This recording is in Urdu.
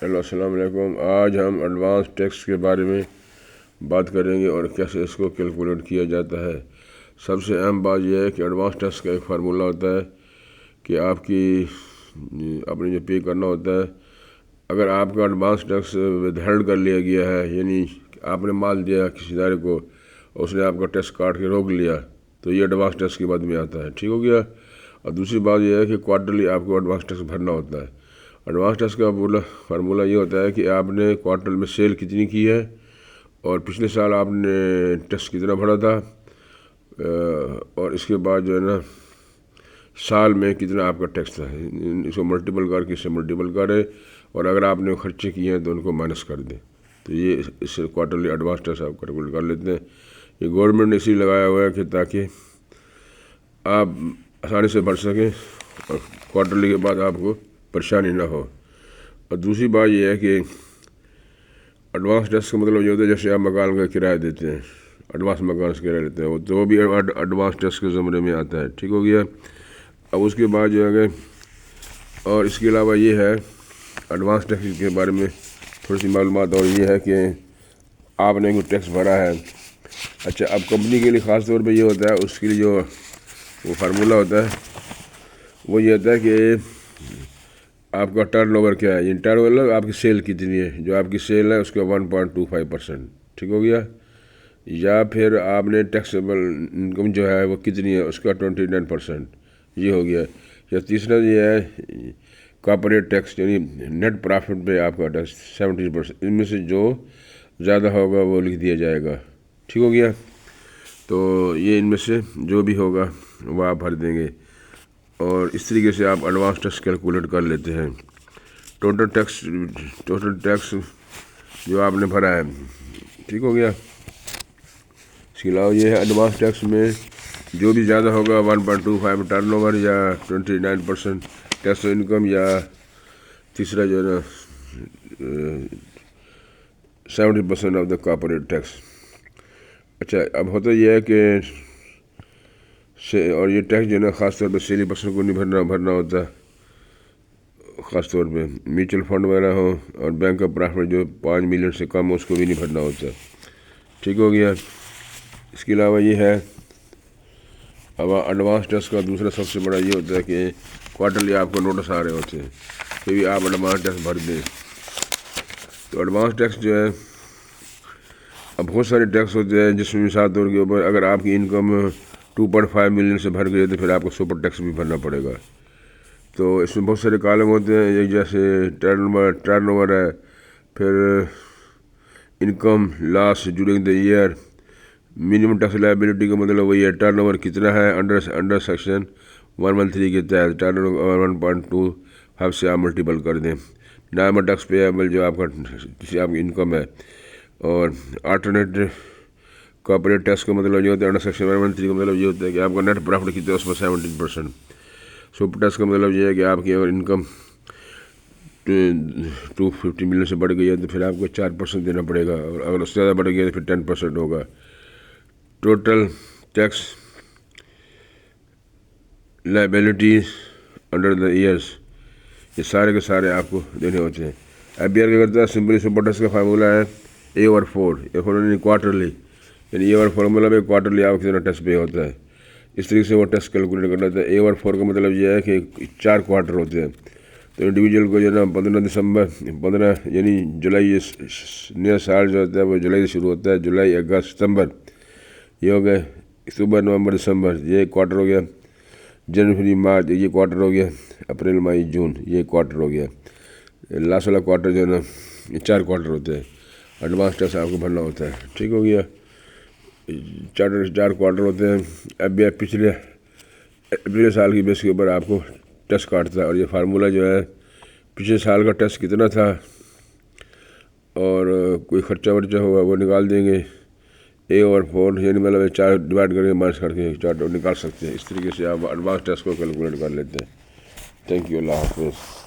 ہیلو السلام علیکم۔ آج ہم ایڈوانس ٹیکس کے بارے میں بات کریں گے اور کیسے اس کو کیلکولیٹ کیا جاتا ہے۔ سب سے اہم بات یہ ہے کہ ایڈوانس ٹیکس کا ایک فارمولہ ہوتا ہے کہ آپ نے جو پے کرنا ہوتا ہے، اگر آپ کا ایڈوانس ٹیکس ود ہیلڈ کر لیا گیا ہے، یعنی آپ نے مال دیا کسی ادارے کو اور اس نے آپ کا ٹیکس کاٹ کے روک لیا، تو یہ ایڈوانس ٹیکس کی بات میں آتا ہے۔ ٹھیک ہو گیا۔ اور دوسری بات یہ ہے کہ کوارٹرلی آپ کو ایڈوانس ٹیکس بھرنا ہوتا ہے۔ ایڈوانس ٹیکس کا فارمولہ یہ ہوتا ہے کہ آپ نے کوارٹر میں سیل کتنی کی ہے اور پچھلے سال آپ نے ٹیکس کتنا بھرا تھا، اور اس کے بعد جو ہے نا سال میں کتنا آپ کا ٹیکس تھا، اس کو ملٹیپل کر کے اس سے ملٹیپل کرے، اور اگر آپ نے خرچے کیے ہیں تو ان کو مائنس کر دیں، تو یہ اس سے کوارٹرلی ایڈوانس ٹیکس آپ کیلکولیٹ کر لیتے ہیں۔ یہ گورنمنٹ نے اسی لگایا ہوا ہے کہ تاکہ آپ آسانی سے بھر سکیں اور کوارٹرلی کے بعد آپ کو پریشانی نہ ہو۔ اور دوسری بات یہ ہے کہ ایڈوانس ٹیکس کا مطلب یہ ہوتا ہے جیسے آپ مکان کا کرایہ دیتے ہیں، ایڈوانس مکان سے کرایہ لیتے ہیں، تو وہ بھی ایڈوانس ٹیکس کے زمرے میں آتا ہے۔ ٹھیک ہو گیا۔ اب اس کے بعد جو ہے کہ اور اس کے علاوہ یہ ہے ایڈوانس ٹیکس کے بارے میں تھوڑی سی معلومات، اور یہ ہے کہ آپ نے کوئی ٹیکس بھرا ہے۔ اچھا، اب کمپنی کے لیے خاص طور پہ یہ ہوتا ہے، اس کے لیے جو وہ فارمولہ ہوتا ہے وہ یہ ہوتا ہے کہ آپ کا ٹرن اوور کیا ہے، یعنی ٹرن اوور آپ کی سیل کتنی ہے، جو آپ کی سیل ہے اس کا 1.25%۔ ٹھیک ہو گیا۔ یا پھر آپ نے ٹیکسیبل انکم جو ہے وہ کتنی ہے، اس کا 29%، یہ ہو گیا۔ یا تیسرا یہ ہے کارپوریٹ ٹیکس، یعنی نیٹ پرافٹ پہ آپ کا ٹیکس 70%، ان میں سے جو زیادہ ہوگا وہ لکھ دیا جائے گا۔ ٹھیک ہو گیا۔ تو یہ ان میں سے جو بھی ہوگا وہ آپ بھر دیں گے، اور اس طریقے سے آپ ایڈوانس ٹیکس کیلکولیٹ کر لیتے ہیں۔ ٹوٹل ٹیکس جو آپ نے بھرا ہے۔ ٹھیک ہو گیا۔ اس کے علاوہ یہ ہے ایڈوانس ٹیکس میں جو بھی زیادہ ہوگا 1.25 ٹرن اوور، یا 29% ٹیکس انکم، یا تیسرا جو ہے نا 70% آف دا کارپوریٹ ٹیکس۔ اچھا، اب ہوتا یہ ہے کہ اور یہ ٹیکس جو ہے نا خاص طور پہ سیلی پرسن کو نہیں بھرنا ہوتا، خاص طور پہ میوچل فنڈ وغیرہ ہو اور بینک آف پرافٹ جو 5 ملین سے کم اس کو بھی نہیں بھرنا ہوتا۔ ٹھیک ہو گیا۔ اس کے علاوہ یہ ہے اب ایڈوانس ٹیکس کا دوسرا سب سے بڑا یہ ہوتا ہے کہ کوارٹرلی آپ کو نوٹس آ رہے ہوتے ہیں کہ بھی آپ ایڈوانس ٹیکس بھر دیں۔ تو ایڈوانس ٹیکس جو ہے اب بہت سارے ٹیکس ہوتے ہیں، جس میں مثال طور کے اوپر اگر آپ کی انکم 2.5 ملین سے بھر گئی تو پھر آپ کو سپر ٹیکس بھی بھرنا پڑے گا۔ تو اس میں بہت سارے کالم ہوتے ہیں، یہ جیسے ٹرن اوور ہے، پھر income loss during the year, minimum tax liability کا مطلب وہی ہے ٹرن اوور کتنا ہے انڈر سیکشن 113 کے تحت ٹرن اوور 1.25 سے آپ ملٹیپل کر دیں۔ نارمل ٹیکس پیبل جو آپ کی انکم ہے، اور آلٹرنیٹ کارپوریٹ ٹیکس کا مطلب یہ ہوتا ہے انڈر سیکشن 113 کا مطلب یہ ہوتا ہے کہ آپ کا نیٹ پرافٹ کتنا ہے اس پر 17%۔ سپر ٹیکس کا مطلب یہ ہے کہ آپ کی اگر انکم 250 ملین سے بڑھ گئی ہے تو پھر آپ کو 4% دینا پڑے گا، اور اگر اس سے زیادہ بڑھ گئی ہے تو پھر 10% ہوگا۔ Total tax liabilities under the years, یہ سارے کے سارے آپ کو دینے ہوتے ہیں۔ IBR کیا کرتا ہے، سمپلی سپر ٹیکس کا فارمولہ ہے A/4 کوارٹرلی، یعنی A/4 مطلب ہے کوارٹرلی آپ کو کتنا ٹیکس پے ہوتا ہے۔ اس طریقے سے وہ ٹیکس کیلکولیٹ کر لیتا ہے۔ A/4 کا مطلب یہ ہے کہ 4 کوارٹر ہوتے ہیں، تو انڈیویجول کو جو ہے نا 15 دسمبر یعنی جولائی، نیا سال جو ہوتا ہے وہ جولائی سے شروع ہوتا ہے، جولائی، اگست، ستمبر، یہ ہو گئے، اکتوبر، نومبر، دسمبر، یہ ایک کوارٹر ہو گیا، جنوری، مارچ، یہ کوارٹر ہو گیا، اپریل، مئی، جون، یہ ایک کوارٹر ہو گیا۔ لاسٹ والا کوارٹر جو ہے نا یہ 4 کوارٹر ہوتے ہیں، ایڈوانس ٹیکس آپ کو بھرنا ہوتا ہے۔ ٹھیک ہو گیا۔ 4 کوارٹر ہوتے ہیں۔ اب پچھلے سال کی بیس کے اوپر آپ کو ٹیکس کاٹتا ہے، اور یہ فارمولہ جو ہے پچھلے سال کا ٹیکس کتنا تھا اور کوئی خرچہ ورچہ ہوگا وہ نکال دیں گے، A/4 یعنی مطلب 4 ڈیوائڈ کر کے مائنس کر کے 4 نکال سکتے ہیں۔ اس طریقے سے آپ ایڈوانس ٹیکس کو کیلکولیٹ کر لیتے ہیں۔ تھینک یو، اللہ حافظ۔